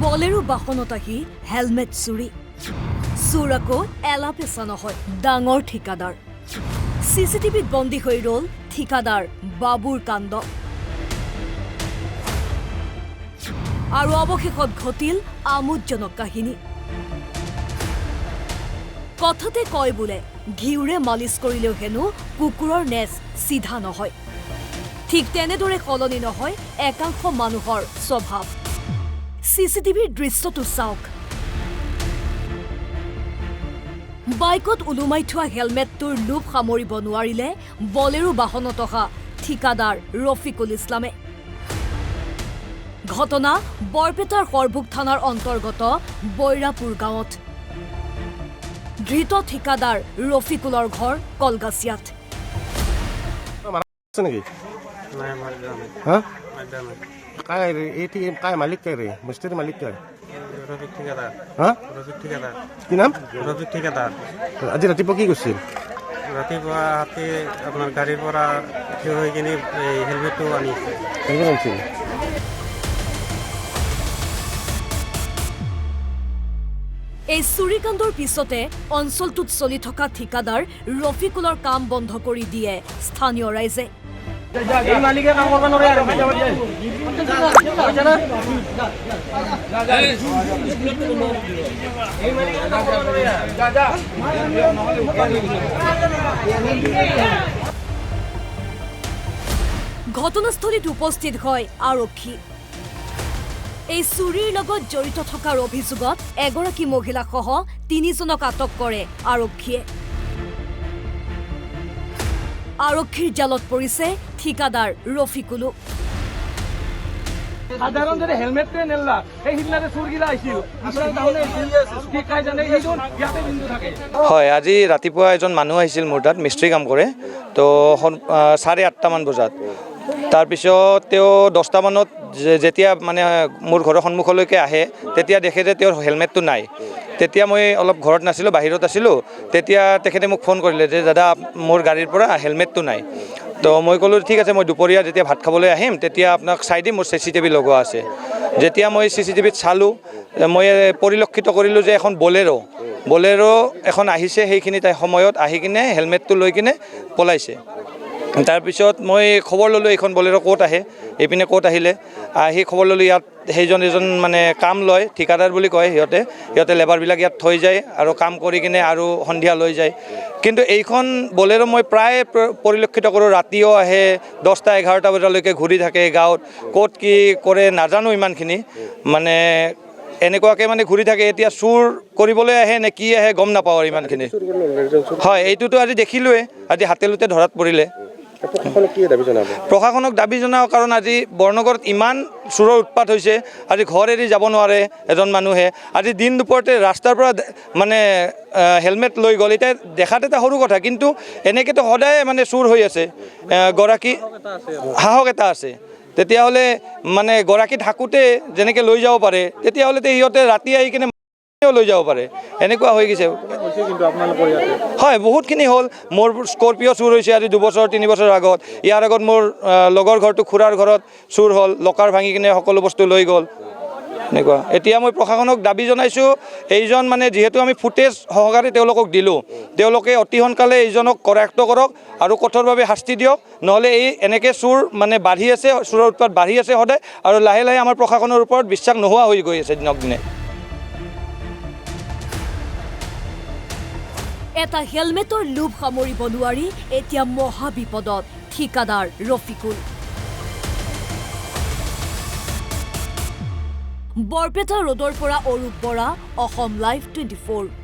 বলেৰো বাহনত আহি হেলমেট চুৰি চুৰ আকৌ এলা পেচা নহয় ডাঙৰ ঠিকাদাৰ চিচিটিভিত বন্দী হৈ ৰল ঠিকাদাৰ বাবুৰ কাণ্ড আৰু অৱশেষত ঘটিল আমোদজনক কাহিনী কথাতে কয় বোলে ঘিউৰে মালিচ কৰিলেও হেনো কুকুৰৰ নেজ চিধা নহয় ঠিক তেনেদৰে সলনি নহয় একাংশ মানুহৰ স্বভাৱ চিচিটিভিৰ দৃশ্যটো চাওক বাইকত ওলোমাই থোৱা হেলমেটটোৰ লোভ সামৰিব নোৱাৰিলে বলেৰো বাহনত অহা ঠিকাদাৰ ৰফিকুল ইছলামে ঘটনা বৰপেটাৰ সৰভোগ থানাৰ অন্তৰ্গত বৈৰাপুৰ গাঁৱত ধৃত ঠিকাদাৰ ৰফিকুলৰ ঘৰ কলগাছিয়াত काय मालिक काय रे मिस्त्री मालिक काय रफिक ठिकादार रफिक ठिकादार কি নাম রফিক ঠিকাদার আজি ৰাতিপুৱা কি কৰিছিল ৰাতিপুৱা হাতে আপোনাৰ গাড়ীৰ পৰা থিয় হৈ কিনে হেলমেটটো আনিছে কেনেকৈ আনিছিল এই চুৰিকাণ্ডৰ পিছতে অঞ্চলটোত চলি থকা ঠিকাদাৰ ৰফিকুলৰ কাম বন্ধ কৰি দিয়ে স্থানীয় ৰাইজে এই মালিকে কাম কৰিব নোৱাৰে আৰু ঘটনাস্থলীত উপস্থিত হয় আৰক্ষী এই চুৰিৰ লগত জড়িত থকাৰ অভিযোগত এগৰাকী মহিলাসহ ৩জনক আটক কৰে আৰক্ষীয়ে আৰক্ষীৰ জালত পৰিছে ঠিকাদাৰ ৰফিকুলো সাধাৰণ যদি হেলমেটটোৱে নেলা সেই সিদিনাতে চুৰগিলা আহিছিল হয় আজি ৰাতিপুৱা এজন মানুহ আহিছিল মোৰ তাত মিস্ত্ৰী কাম কৰে তো 8:30 মান বজাত তাৰপিছত তেওঁ 10টা মানত যেতিয়া মানে মোৰ ঘৰৰ সন্মুখলৈকে আহে তেতিয়া দেখে যে তেওঁৰ হেলমেটটো নাই তেতিয়া মই অলপ ঘৰত নাছিলোঁ বাহিৰত আছিলোঁ তেতিয়া তেখেতে মোক ফোন কৰিলে যে দাদা মোৰ গাড়ীৰ পৰা হেলমেটটো নাই তো মই ক'লোঁ ঠিক আছে মই দুপৰীয়া যেতিয়া ভাত খাবলৈ আহিম তেতিয়া আপোনাক চাই দিম মোৰ চিচিটিভি লগোৱা আছে যেতিয়া মই চিচিটিভিত চালোঁ মই পৰিলক্ষিত কৰিলোঁ যে এখন বলেৰো এখন আহিছে সেইখিনি সময়ত আহি কিনে হেলমেটটো লৈ কিনে পলাইছে তাৰপিছত মই খবৰ ল'লোঁ এইখন বলেৰো ক'ত আহে এইপিনে ক'ত আহিলে আহি খবৰ ল'লোঁ ইয়াত এজন মানে কাম লয় ঠিকাদাৰ বুলি কয় সিহঁতে লেবাৰবিলাক ইয়াত থৈ যায় আৰু কাম কৰি কিনে আৰু সন্ধিয়া লৈ যায় কিন্তু এইখন বলেৰো মই প্ৰায় পৰিলক্ষিত কৰোঁ ৰাতিও আহে 10টা-11টা বজালৈকে ঘূৰি থাকে গাঁৱত ক'ত কি কৰে নাজানো ইমানখিনি মানে এনেকুৱাকৈ মানে ঘূৰি থাকে এতিয়া চুৰ কৰিবলৈ আহে নে কি আহে গম নাপাওঁ আৰু ইমানখিনি হয় এইটোতো আজি দেখিলোৱে আজি হাতেলোতে ধৰাত পৰিলে প্ৰশাসনক দাবী জনাওঁ কাৰণ আজি বৰনগৰত ইমান চুৰৰ উৎপাত হৈছে আজি ঘৰ এৰি যাব নোৱাৰে এজন মানুহে আজি দিন দুপৰতে ৰাস্তাৰ পৰা মানে হেলমেট লৈ গ'ল এতিয়া দেখাত এটা সৰু কথা কিন্তু এনেকৈতো সদায় মানে চুৰ হৈ আছে গৰাকী সাহস এটা আছে তেতিয়াহ'লে মানে গৰাকী থাকোঁতে যেনেকৈ লৈ যাব পাৰে তেতিয়াহ'লে সিহঁতে ৰাতি আহি কিনে লৈ যাব পাৰে এনেকুৱা হৈ গৈছে হয় বহুতখিনি হ'ল মোৰ স্কৰপিঅ' চুৰ হৈছে আজি 2 বছৰ 3 বছৰ আগত ইয়াৰ আগত মোৰ লগৰ ঘৰটো খুৰাৰ ঘৰত চুৰ হ'ল লকাৰ ভাঙি কিনে সকলো বস্তু লৈ গ'ল এনেকুৱা এতিয়া মই প্ৰশাসনক দাবী জনাইছোঁ এইজন মানে যিহেতু আমি ফুটেজ সহকাৰে তেওঁলোকক দিলোঁ তেওঁলোকে অতি সোনকালে এইজনক কৰায়ত্ব কৰক আৰু কঠোৰভাৱে শাস্তি দিয়ক নহ'লে এই এনেকৈ চুৰ মানে বাঢ়ি আছে চুৰৰ উৎপাত বাঢ়ি আছে সদায় আৰু লাহে লাহে আমাৰ প্ৰশাসনৰ ওপৰত বিশ্বাস নোহোৱা হৈ গৈ আছে দিনক দিনে এটা হেলমেটৰ লোভ সামৰিব নোৱাৰি এতিয়া মহা বিপদত ঠিকাদাৰ ৰফিকুল বৰপেটা ৰোডৰ পৰা অৰূপ বৰা অসম লাইভ 24